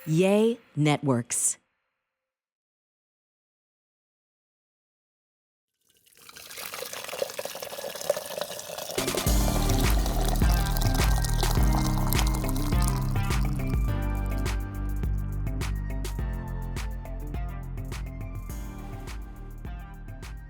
Yay Networks.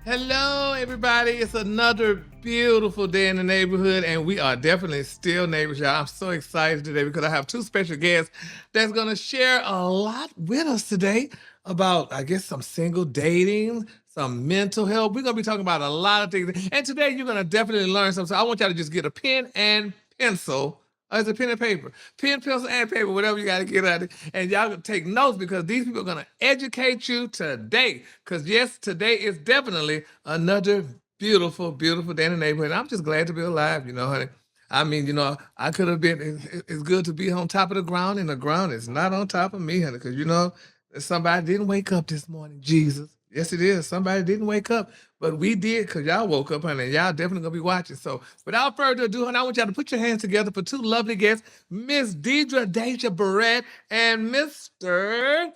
Hello, everybody. It's another beautiful day in the neighborhood, and we are definitely still neighbors, y'all. I'm so excited today because I have two special guests that's going to share a lot with us today about, I guess, some single dating, some mental health. We're going to be talking about a lot of things. And today you're going to definitely learn something. So I want y'all to just get a pen and pencil. It's a pen and paper. Pen, pencil, and paper, whatever you got to get out of it. And y'all can take notes because these people are going to educate you today. Because, yes, today is definitely another beautiful, beautiful day in the neighborhood. And I'm just glad to be alive, honey. I mean, I could have been, it's good to be on top of the ground, and the ground is not on top of me, honey. Because, somebody didn't wake up this morning, Jesus. Yes, it is. Somebody didn't wake up, but we did because y'all woke up, honey. And y'all definitely going to be watching. So without further ado, honey, I want y'all to put your hands together for two lovely guests, Miss Deja Barrett and Mr.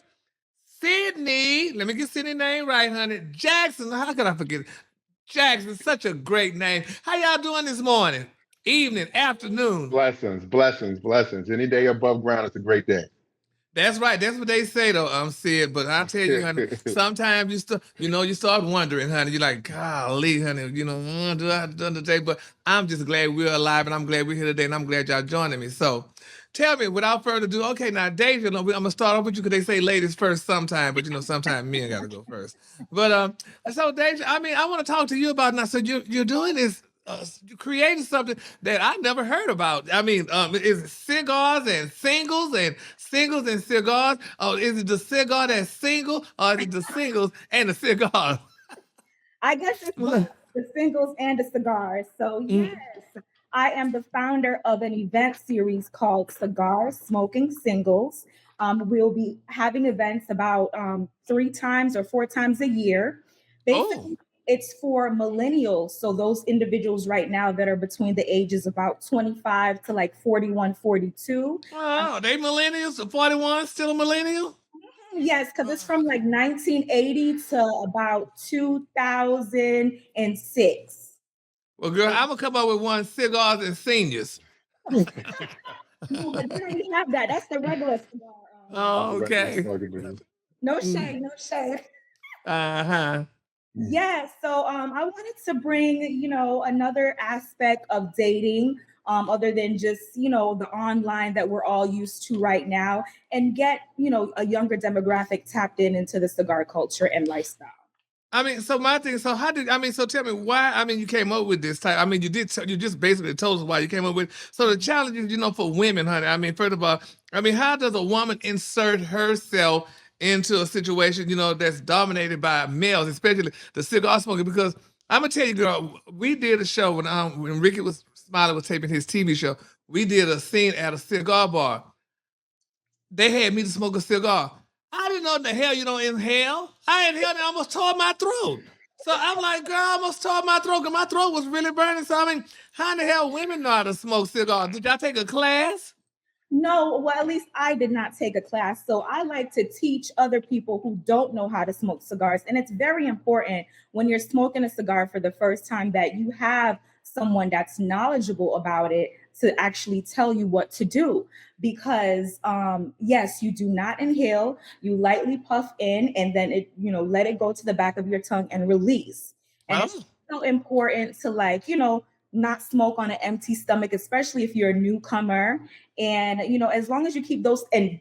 Sydney. Let me get Sydney's name right, honey. Jackson. How could I forget it? Jackson, such a great name. How y'all doing this morning? Evening, afternoon. Blessings. Any day above ground is a great day. That's right. That's what they say, though, Sid. But I tell you, honey, sometimes you start wondering, honey. You're like, golly, honey, do I have done today? But I'm just glad we're alive, and I'm glad we're here today, and I'm glad y'all joining me. So, tell me, without further ado, okay, now, Deja, I'm gonna start off with you because they say ladies first sometime, but sometimes men gotta go first. But so Deja, I mean, I want to talk to you about now. So you're doing this. You created something that I never heard about. I mean, is it cigars and singles and cigars? Oh, is it the cigar that's single, or is it the singles and the cigars? I guess it's both the singles and the cigars. So yes, I am the founder of an event series called Cigars, Smoking Singles. We'll be having events about 3 times or 4 times a year. Basically, it's for millennials. So those individuals right now that are between the ages about 25 to like 41, 42. Oh, they millennials? The 41 still a millennial? Yes, because it's from like 1980 to about 2006. Well, girl, I'm gonna come up with one: cigars and seniors. No, but they don't have that. That's the regular cigar. Oh, okay. No shade, no shade. Uh-huh. Yeah, so I wanted to bring, another aspect of dating, other than just, the online that we're all used to right now, and get, a younger demographic tapped into the cigar culture and lifestyle. I mean, so my thing, so tell me why, you came up with this type. I mean, you just basically told us why you came up with. So the challenges, for women, honey, I mean, first of all, how does a woman insert herself into a situation, that's dominated by males, especially the cigar smoker? Because I'm gonna tell you, girl, we did a show when Ricky Smiley was taping his TV show. We did a scene at a cigar bar. They had me to smoke a cigar. I didn't know what the hell you don't inhale. I inhaled and I almost tore my throat. So I'm like, girl, I almost tore my throat because my throat was really burning. So I mean, how in the hell women know how to smoke cigars? Did y'all take a class? No, well, at least I did not take a class. So I like to teach other people who don't know how to smoke cigars. And it's very important when you're smoking a cigar for the first time that you have someone that's knowledgeable about it to actually tell you what to do. Because yes, you do not inhale, you lightly puff in and then let it go to the back of your tongue and release. And it's so important to not smoke on an empty stomach, especially if you're a newcomer. And, as long as you keep those, and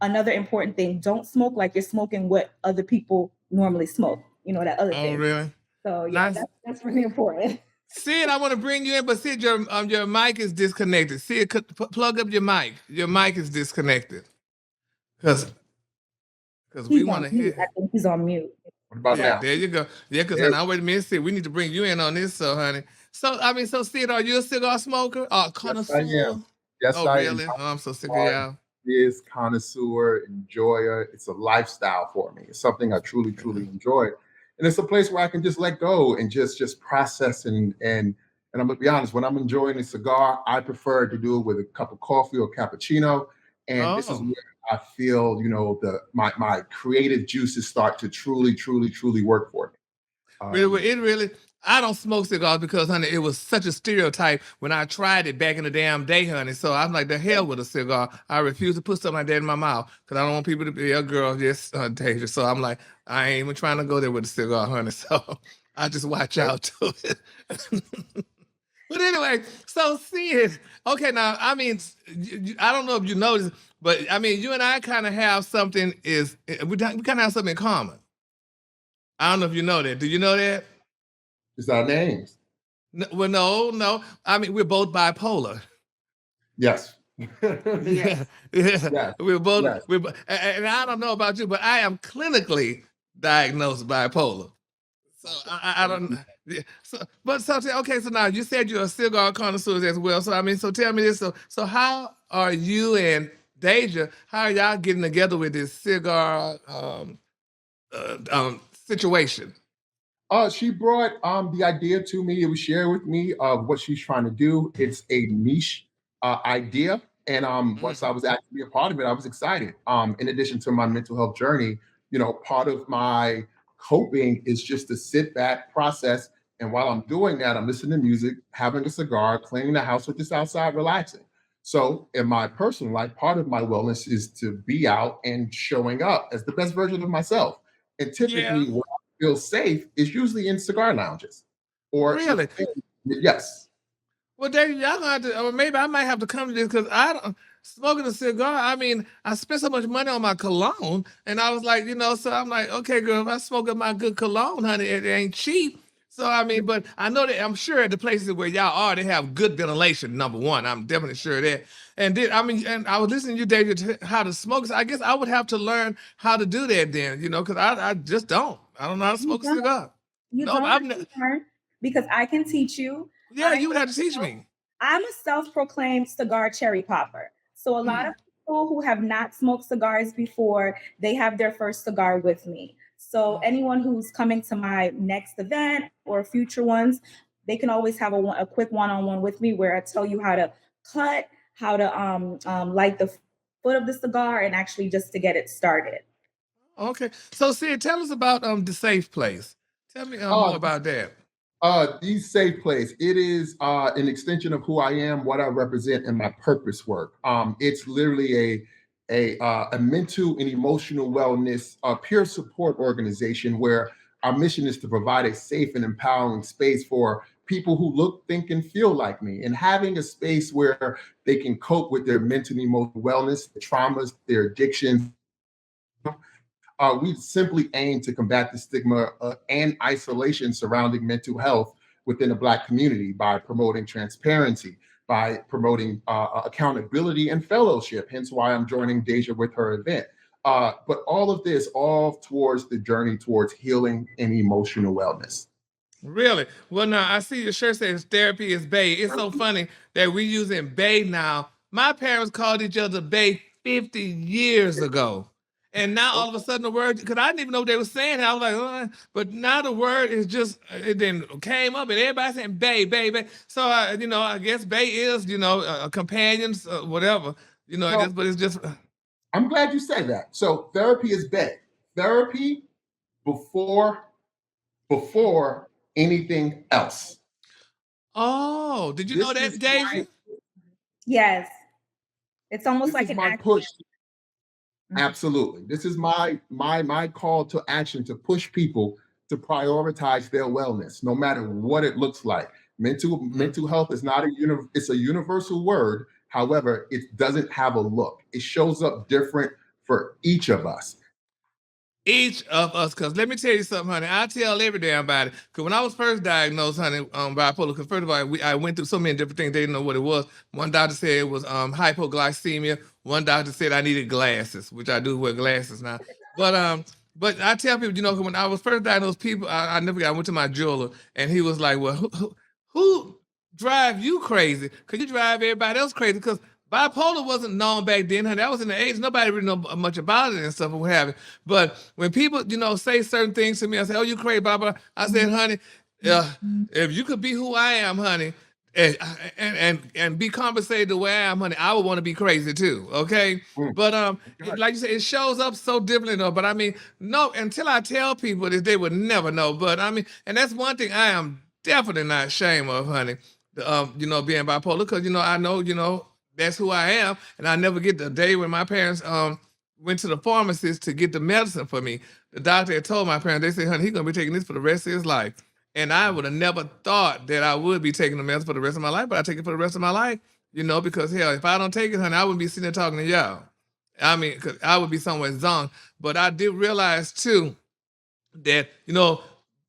another important thing, don't smoke like you're smoking what other people normally smoke, that other thing. Oh, really? So, yeah, nice. That's really important. Sid, I want to bring you in, but Sid, your mic is disconnected. Sid, plug up your mic. Your mic is disconnected. Because we want to hear. I think he's on mute. What about now? There you go. Yeah, because now wait a minute, Sid, we need to bring you in on this, so honey. So Sid, are you a cigar smoker? Connoisseur? Yes, I am. Yes, I really? am. Oh, I'm so sick of y'all. Is connoisseur, enjoyer. It's a lifestyle for me. It's something I truly enjoy. And it's a place where I can just let go and just process and I'm gonna be honest, when I'm enjoying a cigar, I prefer to do it with a cup of coffee or cappuccino. And this is where I feel, my creative juices start to truly work for me. Really, I don't smoke cigars because, honey, it was such a stereotype when I tried it back in the damn day, honey. So I'm like, the hell with a cigar. I refuse to put something like that in my mouth because I don't want people to be a girl, just Deja. So I'm like, I ain't even trying to go there with a cigar, honey. So I just watch out to it. But anyway, so Sid, okay, now, I mean, I don't know if you noticed, but I mean, you and I kind of have something we kind of have something in common. I don't know if you know that. Do you know that? It's our names. Well, no. I mean, we're both bipolar. Yes. Yeah. Yes. We're both. Yes. And I don't know about you, but I am clinically diagnosed bipolar. So I don't. Yeah, okay. So now you said you're a cigar connoisseur as well. So I mean, so tell me this. So how are you and Deja? How are y'all getting together with this cigar situation? She brought the idea to me. It was shared with me of what she's trying to do. It's a niche idea. And once I was actually a part of it, I was excited. In addition to my mental health journey, part of my coping is just to sit back, process. And while I'm doing that, I'm listening to music, having a cigar, cleaning the house, or just outside relaxing. So in my personal life, part of my wellness is to be out and showing up as the best version of myself. And Yeah. typically, feel safe is usually in cigar lounges or Really? yes. Well, Dave, y'all gonna have to, or maybe I might have to come to this because I don't smoking a cigar. I mean, I spent so much money on my cologne, and I was like, so I'm like, okay, girl, if I smoke up my good cologne, honey, it ain't cheap. So I mean, but I know that I'm sure at the places where y'all are, they have good ventilation. Number one, I'm definitely sure of that. And then and I was listening to you, David, how to smoke. So I guess I would have to learn how to do that then, because I just don't. I don't know how to smoke a cigar. You No, don't I've have to learn because I can teach you. yeah, you would have to teach me. I'm a self-proclaimed cigar cherry popper. So a lot of people who have not smoked cigars before, they have their first cigar with me. So anyone who's coming to my next event or future ones, they can always have a quick one-on-one with me where I tell you how to cut, how to light the foot of the cigar, and actually just to get it started. Okay. So, Sid, tell us about the safe place. Tell me more about that. The safe place. It is an extension of who I am, what I represent, and my purpose work. It's literally a mental and emotional wellness peer support organization where our mission is to provide a safe and empowering space for people who look, think, and feel like me, and having a space where they can cope with their mental and emotional wellness, their traumas, their addictions. We simply aim to combat the stigma and isolation surrounding mental health within the Black community by promoting transparency, by promoting accountability and fellowship, hence why I'm joining Deja with her event. But all of this, all towards the journey towards healing and emotional wellness. Really? Well, now I see your shirt says therapy is bae. It's so funny that we're using bae now. My parents called each other bae 50 years ago. And now all of a sudden the word, because I didn't even know what they were saying. I was like, but now the word is just, it then came up and everybody's saying bae, bae, bae. So, I guess bae is, companions, whatever, I guess, but it's just. I'm glad you said that. So therapy is bae. Therapy before anything else. Oh, did you know that, Deja? Yes. It's almost like an push. Absolutely. This is my call to action to push people to prioritize their wellness, no matter what it looks like. Mental health is not it's a universal word. However, it doesn't have a look. It shows up different for each of us. Each of us, because let me tell you something, honey. I tell every damn body. Because when I was first diagnosed, honey, bipolar, because first of all, I went through so many different things, they didn't know what it was. One doctor said it was hypoglycemia. One doctor said I needed glasses, which I do wear glasses now. But I tell people, when I was first diagnosed, people, I never got, I went to my jeweler, and he was like, well, who drive you crazy? Because you drive everybody else crazy, because bipolar wasn't known back then, honey. That was in the 80s. Nobody really know much about it and stuff and what have you. But when people, say certain things to me, I say, oh, you crazy, blah, blah. I said, honey, if you could be who I am, honey, and and be compensated the way I am, honey, I would want to be crazy too. Okay. Mm. But Good. like you said, it shows up so differently though. But I mean, no, until I tell people that they would never know. But I mean, and that's one thing I am definitely not ashamed of, honey. You know, being bipolar, because I know, that's who I am, and I never get the day when my parents went to the pharmacist to get the medicine for me. The doctor had told my parents, they said, honey, he's gonna be taking this for the rest of his life. And I would have never thought that I would be taking the medicine for the rest of my life, but I take it for the rest of my life, because hell, if I don't take it, honey, I wouldn't be sitting there talking to y'all. I mean, cause I would be somewhere zoned. But I did realize too that,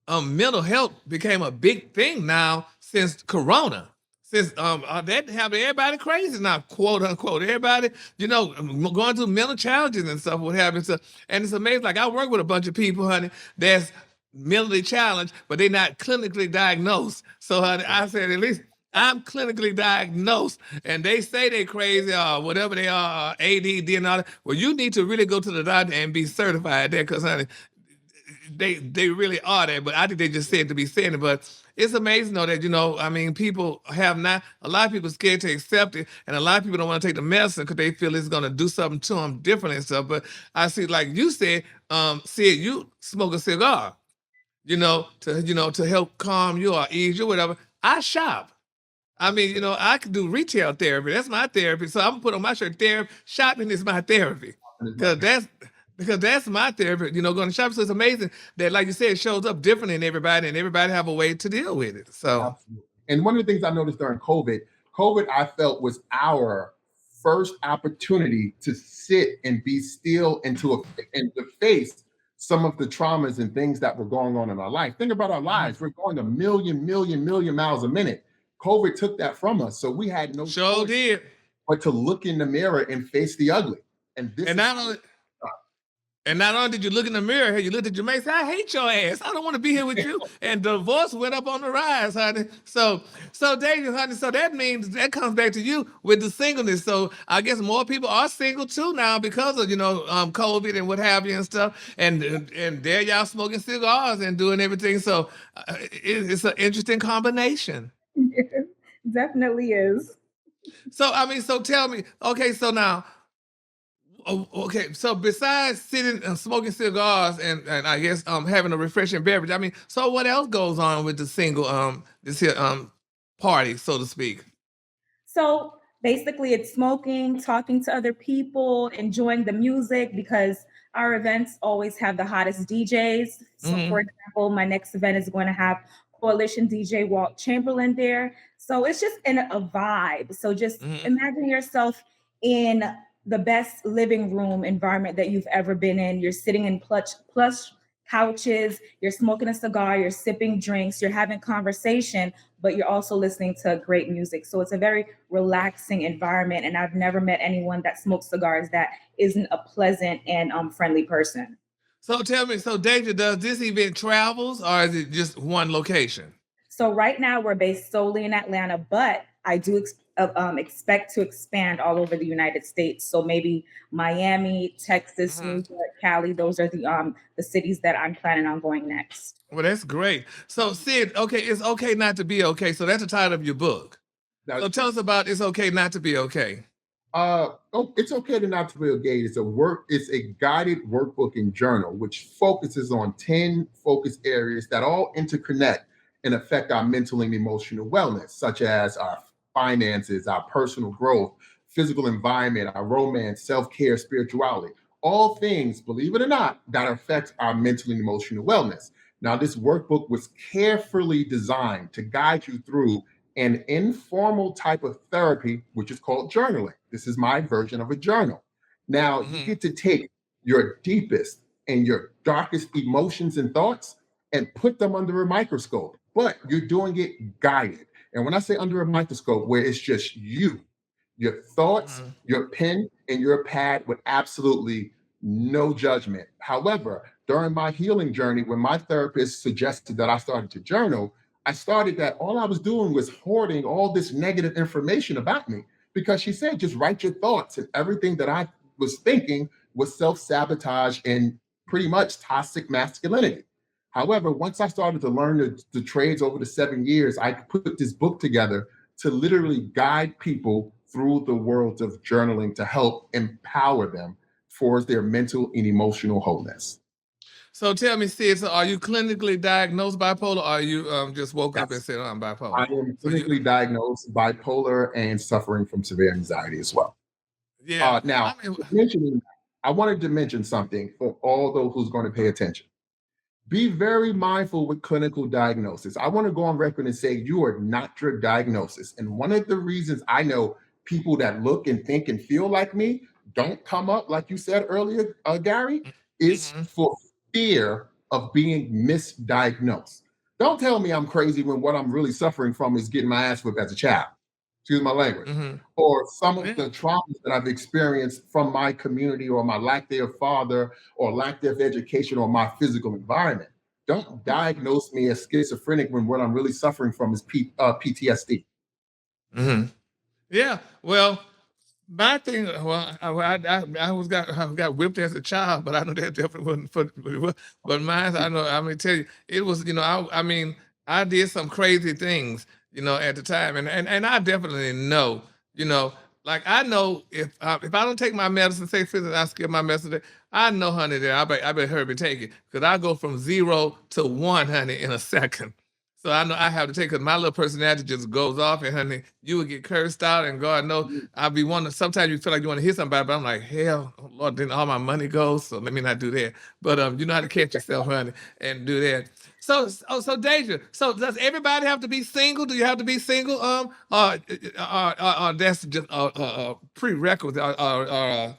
mental health became a big thing now since Corona. Since that having everybody crazy now, quote unquote, everybody, going through mental challenges and stuff, what happens. So, and it's amazing. Like I work with a bunch of people, honey, that's mentally challenged, but they're not clinically diagnosed. So honey, I said, at least I'm clinically diagnosed, and they say they're crazy or whatever they are, ADD and all that. Well, you need to really go to the doctor and be certified there, because honey, they really are there, but I think they just said to be saying it. But it's amazing though that I mean, people have not. A lot of people scared to accept it, and a lot of people don't want to take the medicine because they feel it's going to do something to them different and stuff. But I see, like you said, you smoke a cigar, to help calm you or ease you, whatever. I shop. I mean, I could do retail therapy. That's my therapy. So I'm gonna put on my shirt, therapy. Shopping is my therapy. Because that's my therapy, going to shop. So it's amazing that, like you said, it shows up different in everybody, and everybody have a way to deal with it. So Absolutely. And one of the things I noticed during COVID, I felt was our first opportunity to sit and be still and to face some of the traumas and things that were going on in our life. Think about our lives. We're going a million miles a minute. COVID took that from us. So we had no sure choice did. but to look in the mirror and face the ugly. And this And is not only and not only did you look in the mirror, you looked at your mate and said, I hate your ass. I don't want to be here with you. And divorce went up on the rise, honey. So Deja, honey, so that means that comes back to you with the singleness. So I guess more people are single too now because of, COVID and what have you and stuff. And there y'all smoking cigars and doing everything. So it's an interesting combination. Yes, definitely is. So, I mean, so tell me, okay, so now, okay, so besides sitting and smoking cigars and I guess having a refreshing beverage, I mean, so what else goes on with the single this here party, so to speak? So basically, it's smoking, talking to other people, enjoying the music, because our events always have the hottest DJs. So, for Hmm. example, my next event is going to have Coalition DJ Walt Chamberlain there. So it's just in a vibe. So just Hmm. imagine yourself in the best living room environment that you've ever been in. You're sitting in plush couches, you're smoking a cigar, you're sipping drinks, you're having conversation, but you're also listening to great music. So it's a very relaxing environment. And I've never met anyone that smokes cigars that isn't a pleasant and friendly person. So tell me, so Deja, does this event travels or is it just one location? So right now we're based solely in Atlanta, but I do expect to expand all over the United States. So maybe Miami, Texas, New Hmm. York, Cali. Those are the cities that I'm planning on going next. Well, that's great. So Sid, okay, it's okay not to be okay. So that's the title of your book. that's So tell true. us about It's Okay Not to Be Okay. It's okay to not to feel gay. It's a guided workbook and journal which focuses on 10 focus areas that all interconnect and affect our mental and emotional wellness, such as our finances, our personal growth, physical environment, our romance, self-care, spirituality. All things, believe it or not, that affect our mental and emotional wellness. Now, this workbook was carefully designed to guide you through an informal type of therapy, which is called journaling. This is my version of a journal. Now, you Hmm. get to take your deepest and your darkest emotions and thoughts and put them under a microscope, but you're doing it guided. And when I say under a microscope, where it's just you, your thoughts, Hmm. your pen, and your pad with absolutely no judgment. However, during my healing journey, when my therapist suggested that I started to journal, I started that all I was doing was hoarding all this negative information about me because she said, just write your thoughts. And everything that I was thinking was self sabotage and pretty much toxic masculinity. However, once I started to learn the trades over the 7 years, I put this book together to literally guide people through the world of journaling to help empower them for their mental and emotional wholeness. So tell me, Sid, so are you clinically diagnosed bipolar, or are you just woke up and Yes, said, "Oh, I'm I bipolar"? am So you, clinically diagnosed bipolar and suffering from severe anxiety as well. yeah, I Now, mean, mentioning, I wanted to mention something for all those who's going to pay attention. Be very mindful with clinical diagnosis. I want to go on record and say you are not your diagnosis. And one of the reasons I know people that look and think and feel like me don't come up, like you said earlier, Gary, is mhm, for fear of being misdiagnosed. Don't tell me I'm crazy when what I'm really suffering from is getting my ass whipped as a child. Excuse my language. mhm, Or some of yeah, the traumas that I've experienced from my community or my lack thereof father or lack thereof education or my physical environment. Don't diagnose me as schizophrenic when what I'm really suffering from is PTSD. mhm. Yeah. Well, my thing, well, I got whipped as a child, but I know that definitely wasn't but mine, I know, I'm gonna tell you, it was, I mean, I did some crazy things, at the time, and I definitely know, you know, like I know if I don't take my medicine, say for instance, I skip my medicine, I know, honey, that I better hurry and take it because I go from 0 to 1, honey, in a second. So I know I have to take because my little personality just goes off, and honey, you would get cursed out, and God knows I'll be wanting. Sometimes you feel like you want to hit somebody, but I'm like, hell, oh Lord, then all my money goes. So let me not do that. But you know how to catch yourself, honey, and do that. So Deja. So does everybody have to be single? Do you have to be single? That's just a prerequisite. You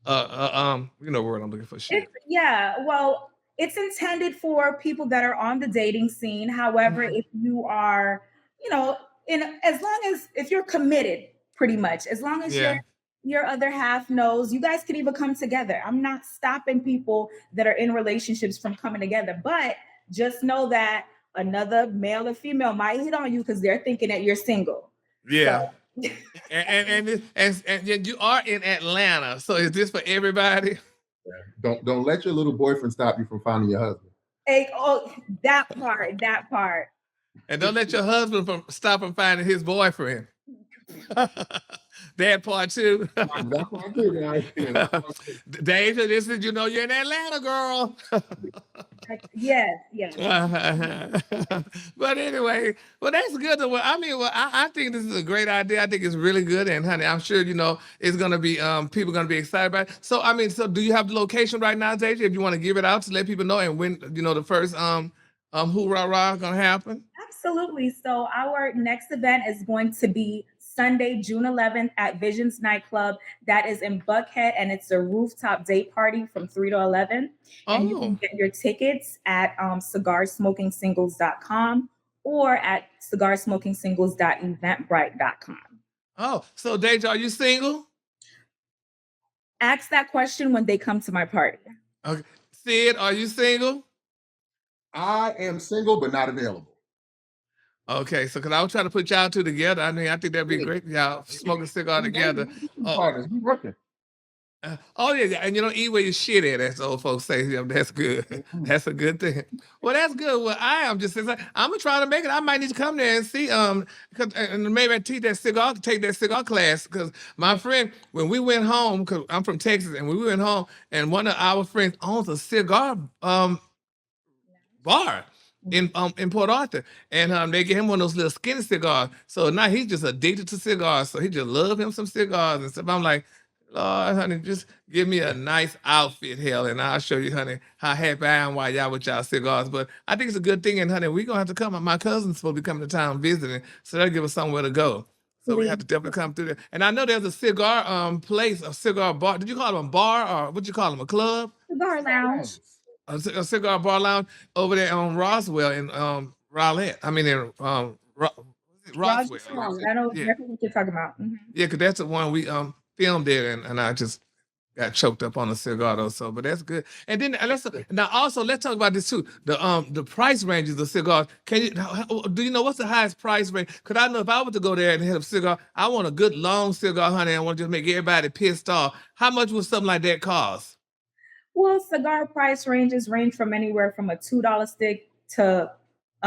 know what word I'm looking for? Shit. It's yeah, well, it's intended for people that are on the dating scene. However, Mhm. if you are, you know, in as long as if you're committed, pretty much, as long as Yeah. your other half knows, you guys could even come together. I'm not stopping people that are in relationships from coming together, but just know that another male or female might hit on you because they're thinking that you're single. So Yeah. And yet you are in Atlanta. So is this for everybody? Don't let your little boyfriend stop you from finding your husband. oh, that part. And don't let your husband stop from finding his boyfriend. That part too. That's what I do, guys. Yeah, that's what I do. Deja, this is you're in Atlanta, girl. Yes, yes. But anyway, well, that's good. Well, I mean, well, I think this is a great idea. I think it's really good, and honey, I'm sure it's gonna be people gonna be excited about it. So I mean, so do you have the location right now, Deja? If you want to give it out to let people know, and when the first hoorah rah gonna happen. Absolutely. So our next event is going to be Sunday, June 11th at Visions Nightclub. That is in Buckhead, and it's a rooftop date party from 3 to 11. And you can Oh, get your tickets at cigarsmokingsingles.com or at cigarsmokingsingles.eventbrite.com. oh. So Deja, are you single? Ask that question when they come to my party. Okay. Sid, are you single? I am single but not available. Okay, so because I was trying to put y'all two together, I mean, I think that'd be great. Y'all smoke a cigar together. We Oh, partners. We working. oh yeah, yeah, and you don't eat where you shit at, as old folks say. Yeah, that's good. Mhm. That's a good thing. Well, that's good. Well, I am just I'm gonna try to make it. I might need to come there and see. And maybe I take that cigar class. Because my friend, when we went home, because I'm from Texas, and we went home, and one of our friends owns a cigar bar in Port Arthur, and they gave him one of those little skinny cigars. So now he's just addicted to cigars. So he just love him some cigars and stuff. I'm like, Lord, honey, just give me a nice outfit, hell, and I'll show you, honey, how happy I am while y'all with y'all cigars. But I think it's a good thing, and honey, we're gonna have to come. My cousin's supposed to be coming to town visiting, so they'll give us somewhere to go. So we have Please. to definitely come through there. And I know there's a cigar place, a cigar bar. Did you call them a bar or what you call them, a club? Cigar Lounge. A cigar bar lounge over there on Roswell in Rowlett. I mean in was it Roger Roswell. Stone. I know Yeah, exactly what you're talking about. Mhm. yeah, because that's the one we filmed there, and I just got choked up on a cigar though. So, but that's good. And then let's talk about this too. The price ranges of cigars. Do you know what's the highest price range? Because I know if I were to go there and have a cigar, I want a good long cigar, honey. I want to just make everybody pissed off. How much would something like that cost? Well, cigar price ranges range from anywhere from a $2 stick to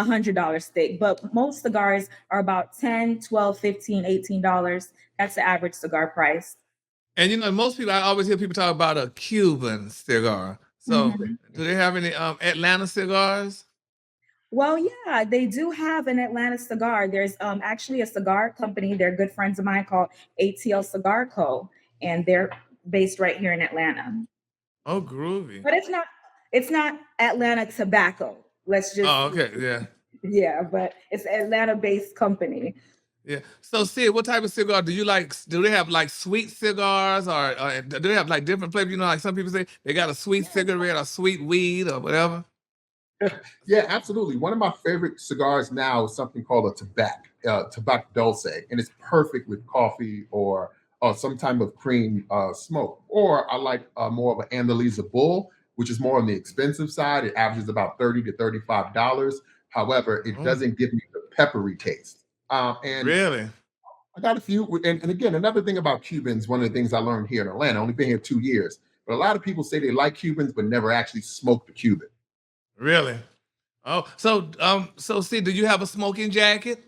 $100 stick. But most cigars are about 10, 12, 15, $18. That's the average cigar price. And most people, I always hear people talk about a Cuban cigar. So, Mhm. do they have any Atlanta cigars? Well, yeah, they do have an Atlanta cigar. There's actually a cigar company. They're good friends of mine called ATL Cigar Co. And they're based right here in Atlanta. Oh, groovy. But it's not Atlanta tobacco. Let's just Oh, okay, yeah, yeah, but it's an Atlanta-based company. yeah. So, Sid, what type of cigar do you like? Do they have like sweet cigars, or do they have like different flavors? Like some people say they got a sweet cigarette or sweet weed or whatever. Yeah, absolutely. One of my favorite cigars now is something called a tobacco dulce, and it's perfect with coffee or some type of cream smoke. Or I like more of an Andalisa Bull, which is more on the expensive side. It averages about $30 to $35. However, it Oh, doesn't give me the peppery taste. And really? I got a few. And again, another thing about Cubans, one of the things I learned here in Atlanta, only been here 2 years, but a lot of people say they like Cubans, but never actually smoked a Cuban. Really? Oh, so Sid, do you have a smoking jacket?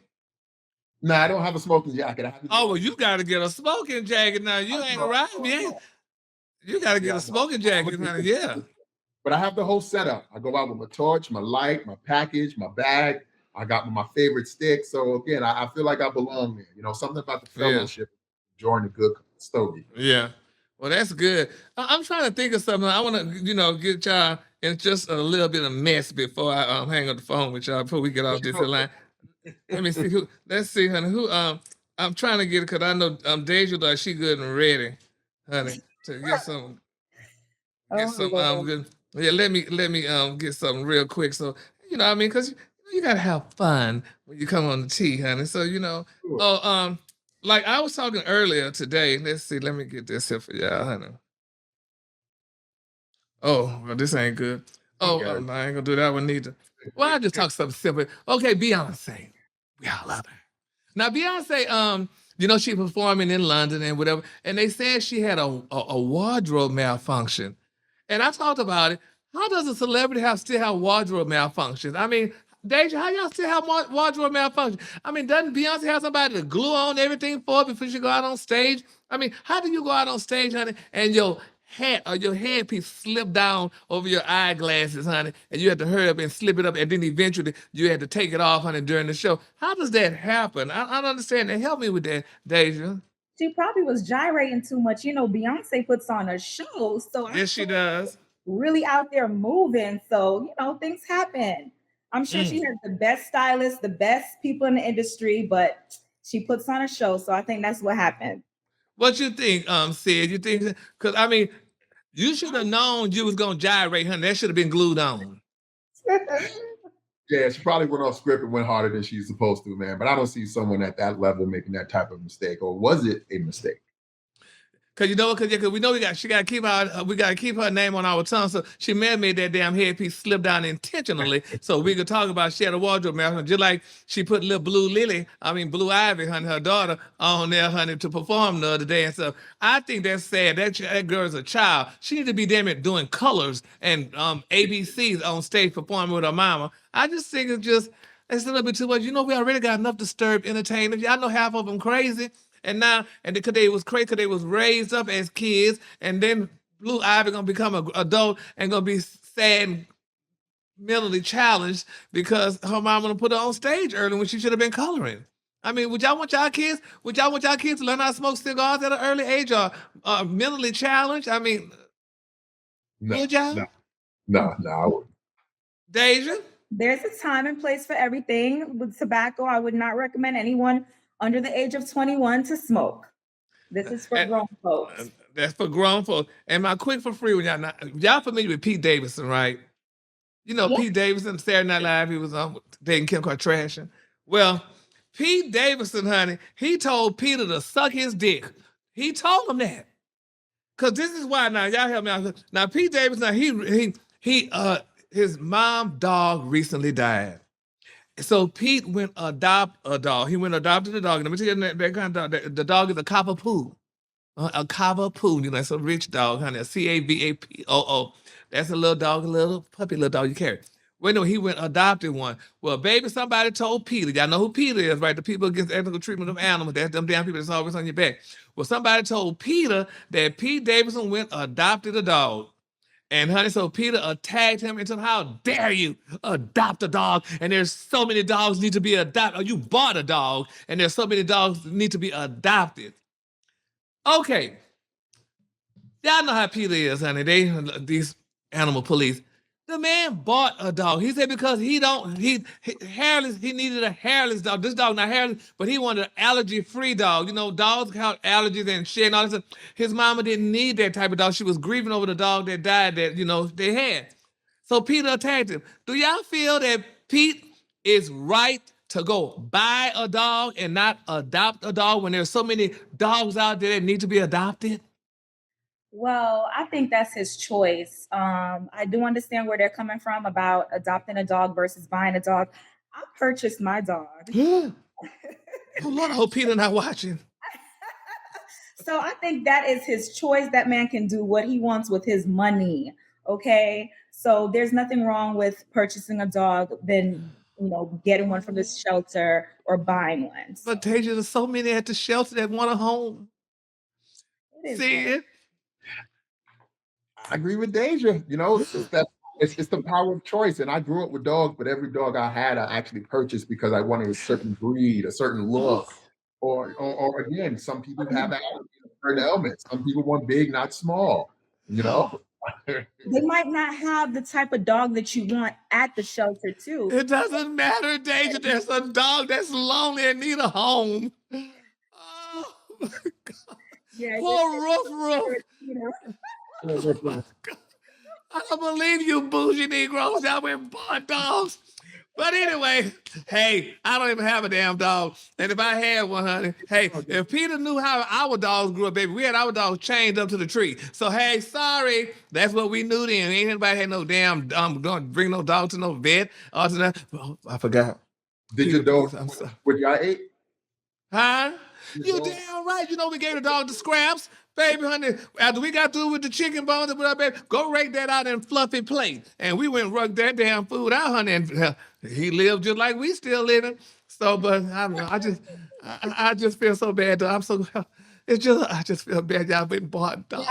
No, I don't have a smoking jacket. I have Oh, well, you got to get a smoking jacket now. You ain't arrived yet. You got to get Yeah, a I know. smoking I'm jacket, looking honey. for Yeah. but I have the whole setup. I go out with my torch, my light, my package, my bag. I got my favorite stick. So again, I feel like I belong there. Something about the Yeah. fellowship, enjoying a good stogie. Yeah. Well, that's good. I'm trying to think of something. I want to, get y'all in just a little bit of mess before I hang up the phone with y'all before we get off this Sure. line. Let me see who. Let's see, honey. Who? I'm trying to get it because I know Deja, like she good and ready, honey, to get Oh some Lord. good. Yeah, let me get something real quick. So what I mean, because you gotta have fun when you come on the tea, honey. So Sure. oh like I was talking earlier today. Let's see, let me get this here for y'all, honey. Oh, well, this ain't good. Oh, Okay. no, I ain't gonna do that one neither. Well, I just talk something simple. Okay, Beyonce. We all love her. Now, Beyonce, she performing in London and whatever, and they said she had a wardrobe malfunction. And I talked about it. How does a celebrity still have wardrobe malfunctions? I mean, Deja, how y'all still have wardrobe malfunction? I mean, doesn't Beyonce have somebody to glue on everything for her before she go out on stage? I mean, how do you go out on stage, honey, and your hat or your headpiece slip down over your eyeglasses, honey, and you have to hurry up and slip it up, and then eventually you had to take it off, honey, during the show? How does that happen? I don't understand that. Help me with that, Deja. She probably was gyrating too much. Beyonce puts on a show, so I'm Yes, she does. really out there moving. So, things happen. I'm sure she Mm. has the best stylists, the best people in the industry, but she puts on a show. So I think that's what happened. What you think, Sid? You think, because I mean, you should have known you was gonna gyrate, honey. That should have been glued on. Yeah, she probably went off script and went harder than she's supposed to, man. But I don't see someone at that level making that type of mistake. Or was it a mistake? Cause you know what? Cause we know she gotta keep we gotta keep her name on our tongue. So she may have made that damn headpiece slip down intentionally, so we could talk about she had a wardrobe malfunction. Just like she put little Blue Ivy, honey, her daughter, on there, honey, to perform the other day and stuff. I think that's sad. That girl is a child. She need to be damn it doing colors and ABCs on stage performing with her mama. I just think it's a little bit too much. We already got enough disturbed entertainers. Y'all know half of them crazy. And now, and because they was crazy, because they was raised up as kids, and then Blue Ivy gonna become an adult and gonna be sad and mentally challenged because her mom gonna put her on stage early when she should have been coloring. I mean, would y'all want y'all kids? Would y'all want y'all kids to learn how to smoke cigars at an early age or mentally challenged? I mean, No, would y'all? no, no. I wouldn't. Deja? There's a time and place for everything. With tobacco, I would not recommend anyone under the age of 21 to smoke. This is for And, grown folks. that's for grown folks. And my quick for free, when y'all familiar with Pete Davidson, right? Yeah. Pete Davidson, Saturday Night Live, he was on dating Kim Kardashian. Well, Pete Davidson, honey, he told Peter to suck his dick. He told him that. Cause this is why now, y'all help me out. Now, Pete Davidson, his mom dog recently died. So Pete went adopt a dog. He went adopted a dog. Let me tell you that kind of dog. The dog is a Cavapoo. A Cavapoo, that's a rich dog, honey. A Cavapoo. That's a little dog, a little puppy little dog you carry. Wait, no, he went adopted one. Well, baby, somebody told Peter. Y'all know who Peter is, right? The people against ethical treatment of animals. That's them damn people that's always on your back. Well, somebody told Peter that Pete Davidson went adopted a dog. And honey, so Peter attacked him and told him, how dare you adopt a dog? And there's so many dogs need to be adopted. Or you bought a dog, and there's so many dogs need to be adopted. Okay. Y'all know how Peter is, honey. These animal police. The man bought a dog. He said because he hairless, he needed a hairless dog. This dog not hairless, but he wanted an allergy-free dog. You know, dogs have allergies and shit and all this. His mama didn't need that type of dog. She was grieving over the dog that died that, you know, they had. So Peter attacked him. Do y'all feel that Pete is right to go buy a dog and not adopt a dog when there's so many dogs out there that need to be adopted? Well, I think that's his choice. I do understand where they're coming from about adopting a dog versus buying a dog. I purchased my dog. Oh Lord, I hope Peter not watching. So I think that is his choice. That man can do what he wants with his money. Okay. So there's nothing wrong with purchasing a dog than, you know, getting one from the shelter or buying one. But Deja, there's so many at the shelter that want a home. See it? I agree with Deja. You know, it's the power of choice. And I grew up with dogs, but every dog I had, I actually purchased because I wanted a certain breed, a certain look. Or again, some people have allergies to certain elements. Some people want big, not small. You know, They might not have the type of dog that you want at the shelter too. It doesn't matter, Deja. There's a dog that's lonely and need a home. Oh my God. Yeah, Poor Roof. you know. I don't believe you bougie Negroes. Y'all went and bought dogs. But anyway, hey, I don't even have a damn dog. And if I had one, honey, hey, if Peter knew how our dogs grew up, baby, we had our dogs chained up to the tree. So, hey, sorry, that's what we knew then. Ain't anybody had no damn, don't bring no dog to no vet. Or to that. Oh, I forgot. Did your dog, what y'all ate? Huh? You damn right. You know we gave the dog the scraps. Baby, honey, after we got through with the chicken bones and whatever, baby, go rake that out in fluffy plate. And we went and rugged that damn food out, honey. And he lived just like we still living. So, but I just feel so bad. Though. I just feel bad. Y'all been bought dogs.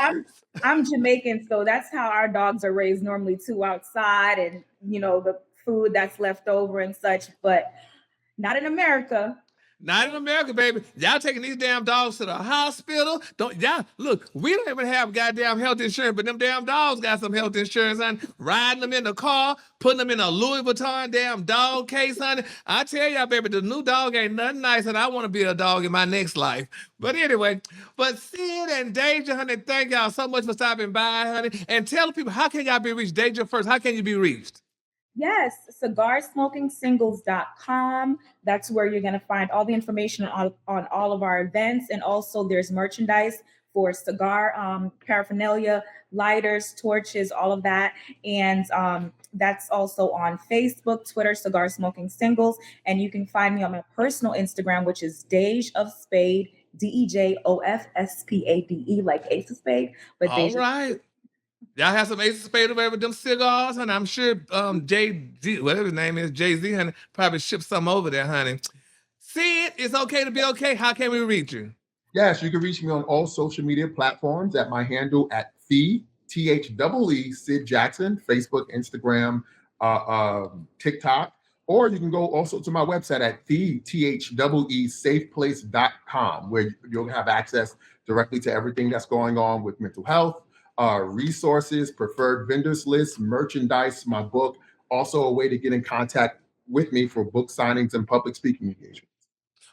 I'm Jamaican, so that's how our dogs are raised normally too, outside, and you know the food that's left over and such. But not in America. Not in America, baby. Y'all taking these damn dogs to the hospital. Look, we don't even have goddamn health insurance, but them damn dogs got some health insurance, honey. Riding them in the car, putting them in a Louis Vuitton damn dog case, honey. I tell y'all, baby, the new dog ain't nothing nice, and I want to be a dog in my next life. But anyway, Sid and Deja, honey, thank y'all so much for stopping by, honey. And tell people, how can y'all be reached? Deja first, how can you be reached? Yes, cigarsmokingsingles.com. That's where you're going to find all the information on all of our events. And also there's merchandise for cigar paraphernalia, lighters, torches, all of that. And that's also on Facebook, Twitter, Cigar Smoking Singles. And you can find me on my personal Instagram, which is Deja of Spade, DEJOFSPADE, like Ace of Spade. But all right. Y'all have some Ace of Spades over with them cigars, honey. I'm sure Jay-Z, whatever his name is, Jay-Z, honey, probably shipped some over there, honey. Sid, it's okay to be okay. How can we reach you? Yes, you can reach me on all social media platforms at my handle at THEE Sid Jackson, Facebook, Instagram, TikTok. Or you can go also to my website at THEESafeplace.com, where you'll have access directly to everything that's going on with mental health, resources, preferred vendors list, merchandise, my book, also a way to get in contact with me for book signings and public speaking engagements.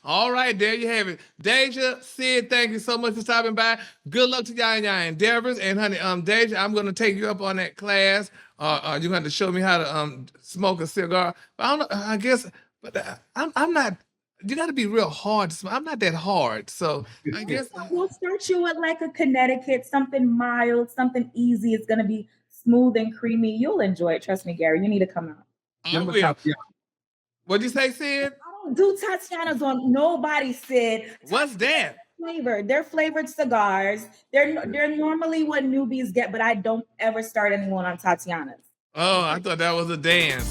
All right, there you have it. Deja, Sid, thank you so much for stopping by. Good luck to y'all in y'all endeavors. And honey, Deja, I'm gonna take you up on that class. You're going to show me how to smoke a cigar. But I don't know, I guess, but I'm not. You got to be real hard. I'm not that hard, so I guess we'll start you with like a Connecticut, something mild, something easy. It's gonna be smooth and creamy. You'll enjoy it. Trust me, Gary. You need to come out. What'd you say, Sid? I don't do Tatianas on nobody, Sid. What's that? Flavored. They're flavored cigars. They're normally what newbies get, but I don't ever start anyone on Tatianas. Oh, I thought that was a dance.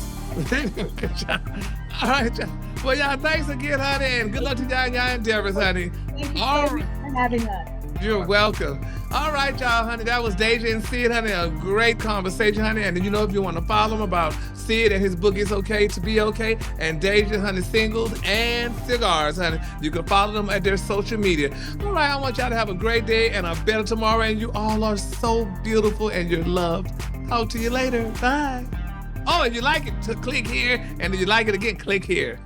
All right, y'all. Well, y'all, thanks again, honey, and good luck to y'all in y'all endeavors, honey. Thank you All so much for having us. You're welcome. All right, y'all, honey. That was Deja and Sid, honey. A great conversation, honey. And you know, if you want to follow him about Sid and his book, It's Okay to Be Okay, and Deja, honey, Singles and Cigars, honey, you can follow them at their social media. All right, I want y'all to have a great day and a better tomorrow. And you all are so beautiful and you're loved. Talk to you later. Bye. Oh, if you like it, click here. And if you like it again, click here.